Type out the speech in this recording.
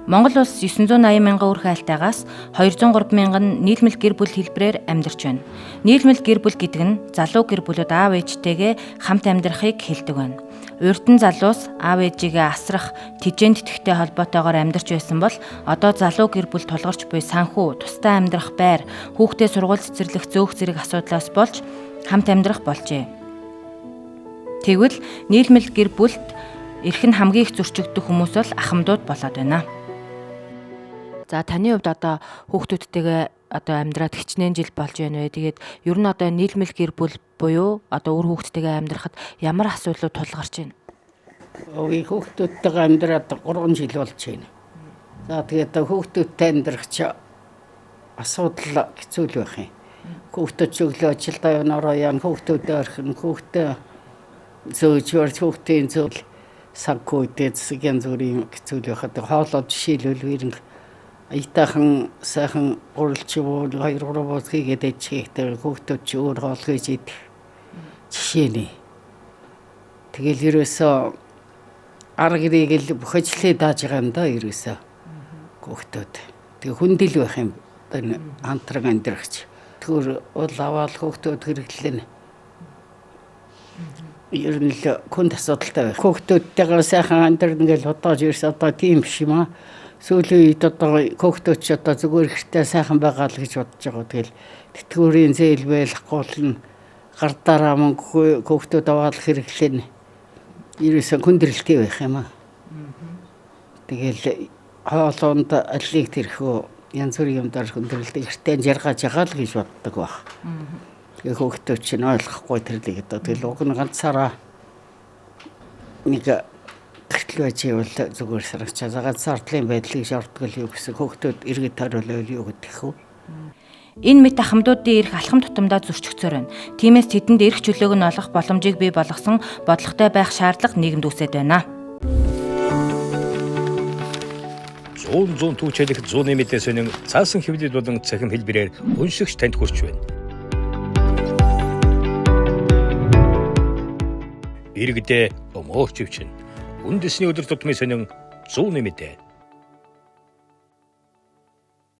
Монгол улс 980 мянган үр хайлтайгаас 203 мянган нийлмэл гэр бүл хэлбэрээр амьдарч байна. Нийлмэл гэр бүл гэдэг нь залуу гэр бүлүүд аав ээжтэйгээ хамт амьдрахыг хэлдэг байна. Урьдан залуус аав ээжигээ асрах, тэжээнд тэтгэхтэй холбоотойгоор амьдарч байсан бол одоо залуу гэр бүл тулгарч буй санхүү, тусдаа амьдрах байр, хүүхдээ сургууль цэцэрлэх зөөх зэрэг асуудлаас болж хамт амьдрах болжээ. Тэгвэл нийлмэл гэр бүлд эрхэн хамгийн их зөрчигдөх хүмүүс бол ахмадууд болоод байна. За таны хувьд одоо хүүхдүүдтэйгээ одоо амьдраад хичнээн жил болж байна вэ? Тэгээд ер нь одоо нийлмэл гэр бүл буюу одоо үр хүүхдтэйгээ амьдрахад ямар асуудлууд тулгарч байна? Хүүхдүүдтэйгээ амьдраад 3 жил болж байна. За тэгээд хүүхдүүдтэй амьдрах чи асуудал хэцүү л байх юм. Хүүхдүүд чөглөө ажилдаа явнараа яан хүүхдүүдээ орхин хүүхдээ зөөж хүүхдийн зүйл санхүүдэд зэгийн зүрийн хэцүү л байхад хоолой жишээлбэл ирэн айтахан сайхан уралч юу 2-3 бос хийгээд ичээхдээ хүүхдүүд ч өөр хоол хийж идэх жишээ нэ. Тэгэл ерөөсөө арга гэрийг л бүх ажлыг дааж байгаа юм да ерөөсөө хүүхдүүд. Тэг хүндэл байх юм хамтран амьдрахч. Тэр уул аваад хүүхдүүд хэрэглэн ер нь л хүнд асуудалтай байх. Хүүхдүүдтэйгээ сайхан амьдрна гэж бодож ерөөсөө одоо тийм биш юм аа. Сүүлийн үед одоо хүүхдүүд ч одоо зүгээр ихтэй сайхан байгаа л гэж бодож байгаа. Тэгэл тэтгэврийн зээл байлахгүй нь гардаараа мөнгө хүүхдүүд аваад хэрэглэн ерөөсөө хүндрэлтэй байх юм аа. Тэгэл хоолоонд аллиг тэрхүү янз бүрийн юмдаар хүндрэлтэй ихтэй жаргаж байгаа л гэж боддог баг. Тэгээ хүүхдүүд ч ойлгохгүй тэрлийг одоо тэгэл уг нь ганцаараа нэг тэгтлээ бол зүгээр сарагчаа ганцаардлын байдлыг шаарддаг юу гэсэн хүүхдүүд иргэд хариулал юу гэдэг хөө. Энэ мэт ахмадуудын эрх алхам тутамдаа зөрчигдсөөр байна. Тиймээс тэдэнд эрх чөлөөг нь олгох боломжийг бий болгосон бодлоготой байх шаардлага нийгэмд үсэж байна. 100 түүчэлэх 100 нэмэтээс өнөн цаасан хэвлэл болон цахим хэлбэрээр уншигч танд хүрч байна. Иргэдээ өмөөч өвчин. Үндэсний өдөр тутмын сонин 100 нэмэтэ